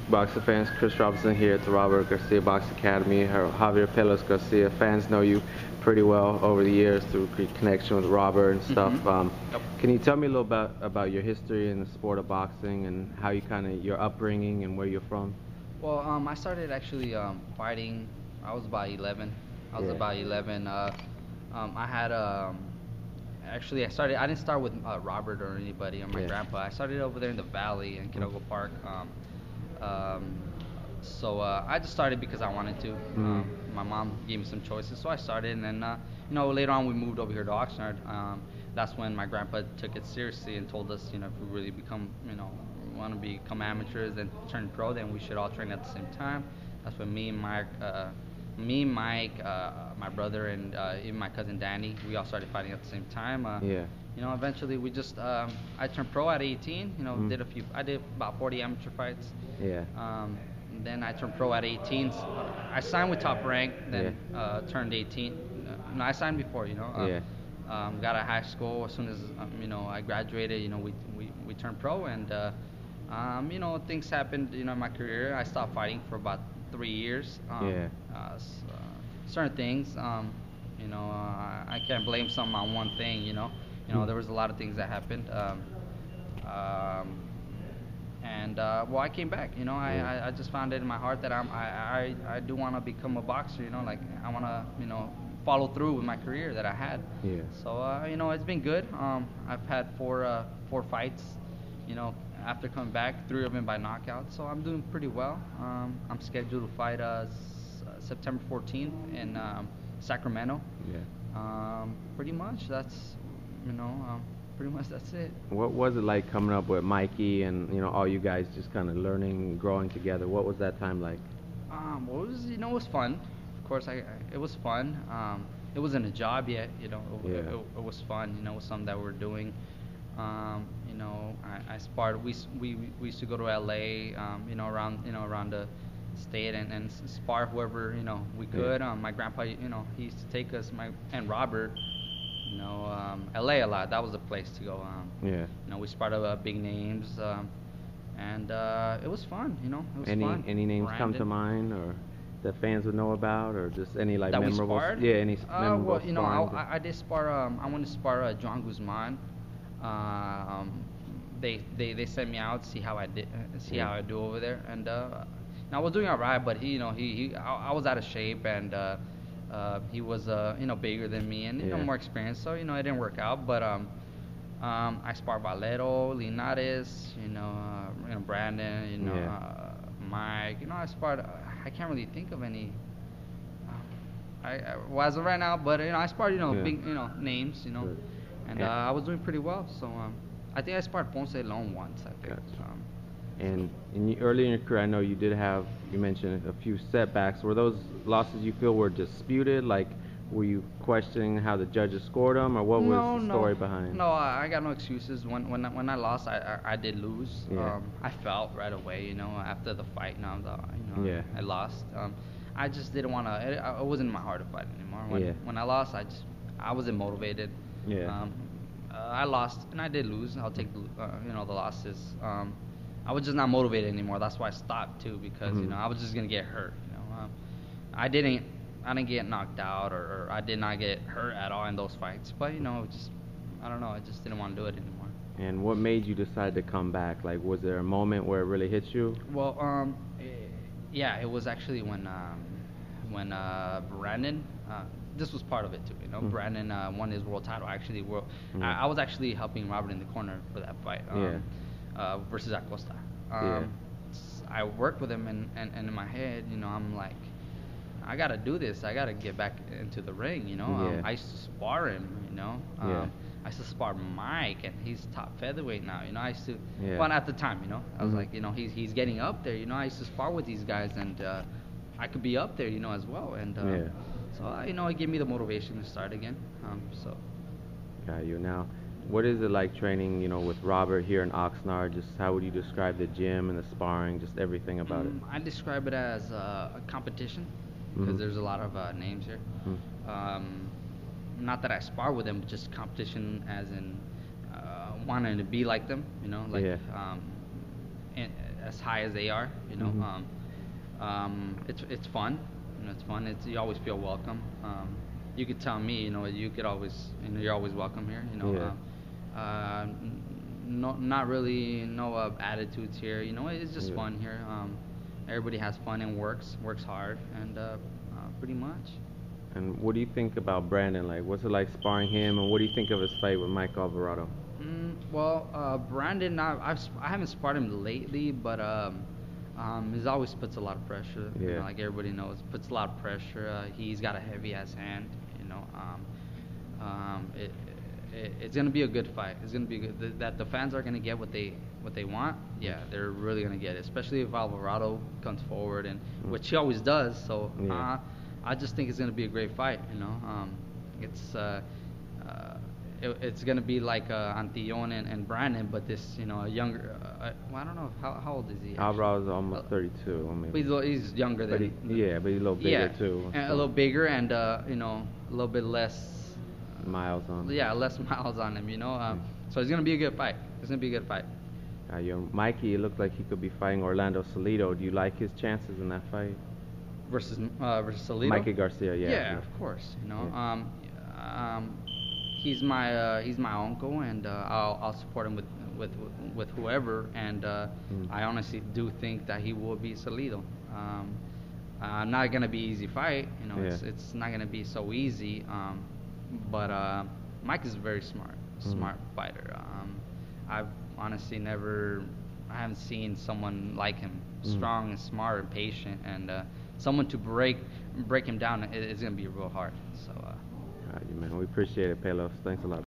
boxing fans? Chris Robinson here at the Robert Garcia Boxing Academy. Javier Pelos Garcia. Fans know you pretty well over the years through connection with Robert and stuff. Yep. Can you tell me a little bit about your history in the sport of boxing and how you your upbringing and where you're from? Well, I started actually fighting. I was about 11. I had actually I didn't start with Robert or anybody or my grandpa. I started over there in the valley in Kenogo Park. So I just started because I wanted to. My mom gave me some choices, so I started, and then later on we moved over here to Oxnard. That's when my grandpa took it seriously and told us, if we really want to become amateurs and turn pro, then we should all train at the same time. That's when me, Mike, my brother, and even my cousin Danny, we all started fighting at the same time. Eventually we just I turned pro at 18. I did about 40 amateur fights. Then I turned pro at 18. I signed with Top Rank, then turned 18. No, I signed before. Got out of high school as soon as I graduated. We turned pro, and things happened. In my career, I stopped fighting for about 3 years. Certain things. I can't blame something on one thing. There was a lot of things that happened. I came back. I just found it in my heart that I do want to become a boxer. I want to follow through with my career that I had. So it's been good. I've had four fights. After coming back, 3 of them by knockout. So I'm doing pretty well. I'm scheduled to fight September 14th in Sacramento. Pretty much that's it. What was it like coming up with Mikey and all you guys just kind of learning, growing together? What was that time like? It was fun. Of course, it was fun. It wasn't a job yet. It was fun. It was something that we were doing. I sparred. We used to go to LA. Around the state and spar whoever we could. My grandpa, he used to take us, and Robert. LA a lot. That was the place to go. We sparred big names, and it was fun. It was fun. Any names come to mind, or that fans would know about, or just any that memorable? We sparred? Any memorable? I did spar. I wanted to spar John Guzman. They sent me out to see how I did, how I do over there, and I was doing alright, but I was out of shape, and he was bigger than me and more experienced, so it didn't work out. But I sparred Valero, Linares, Brandon, Mike. I sparred. I can't really think of any. As of right now, but I sparred big names, and I was doing pretty well. So I think I sparred Ponce alone once. I think. And early in your career, I know you mentioned a few setbacks. Were those losses you feel were disputed? Like, were you questioning how the judges scored them, or what was the story behind? No, I got no excuses. When I lost, I did lose. I felt right away, after the fight. I lost. I just didn't want to. It wasn't in my heart to fight anymore. When I lost, I wasn't motivated. I lost, and I did lose. I'll take the losses. I was just not motivated anymore. That's why I stopped too, because I was just gonna get hurt. I didn't get knocked out, or I did not get hurt at all in those fights. But I don't know. I just didn't want to do it anymore. And what made you decide to come back? Like, was there a moment where it really hit you? Well, it was actually when Brandon. This was part of it too. Brandon won his world title. Actually, I was actually helping Robert in the corner for that fight. Versus Acosta. I worked with him, and in my head, I'm like, I gotta do this. I gotta get back into the ring. I used to spar him. I used to spar Mike, and he's top featherweight now. I used to. Well, at the time, I was like, he's getting up there. I used to spar with these guys, and I could be up there, as well. And so it gave me the motivation to start again. Got you now. What is it like training, with Robert here in Oxnard? Just how would you describe the gym and the sparring, just everything about it? I describe it as a competition, because there's a lot of names here. Not that I spar with them, but just competition as in wanting to be like them, as high as they are. You know, it's fun. You know, it's fun. You always feel welcome. You could tell me, you know, you could always, you know, you're always welcome here. You know, not really no attitudes here. You know, it's just fun here. Everybody has fun and works hard, and pretty much. And what do you think about Brandon? Like, what's it like sparring him, and what do you think of his fight with Mike Alvarado? Well, Brandon, I haven't sparred him lately, but he's always puts a lot of pressure. Yeah. You know, like everybody knows, puts a lot of pressure. He's got a heavy ass hand. You know, it's gonna be a good fight. It's gonna be good. That the fans are gonna get what they want. Yeah, they're really gonna get it, especially if Alvarado comes forward, and which he always does. So I just think it's gonna be a great fight. You know, it's gonna be like Antillon and Brandon, but this, you know, a younger. Well, I don't know how old is he? Alvarado's almost 32. I mean, but he's younger than. But he's a little bigger too. And a little bigger, and you know, a little bit less miles on. Yeah, less miles on him. You know, so it's gonna be a good fight. It's gonna be a good fight. Mikey, it looked like he could be fighting Orlando Salido. Do you like his chances in that fight? Versus Salido? Mikey Garcia, yeah. Yeah, of course. You know, he's my uncle, and I'll support him with whoever. And I honestly do think that he will beat Salido. Not gonna be easy fight. You know, it's not gonna be so easy. But Mike is a very smart fighter. I've honestly I haven't seen someone like him, strong and smart and patient, and someone to break him down is gonna be real hard. So. Man, we appreciate it, Pelos. Thanks a lot.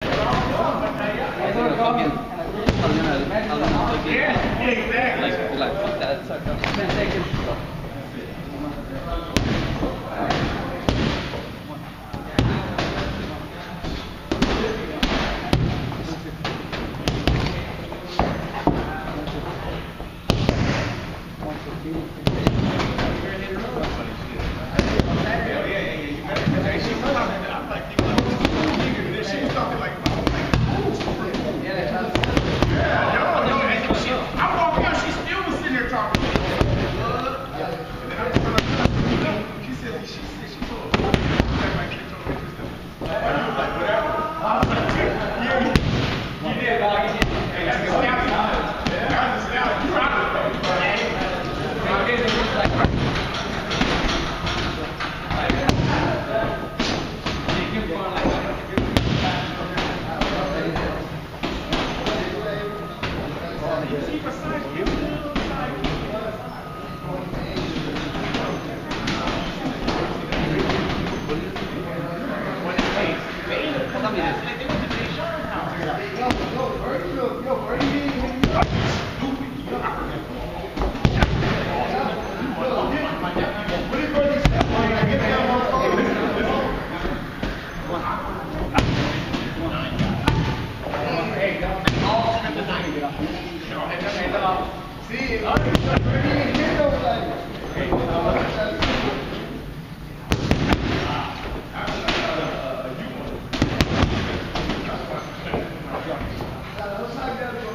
Let's not get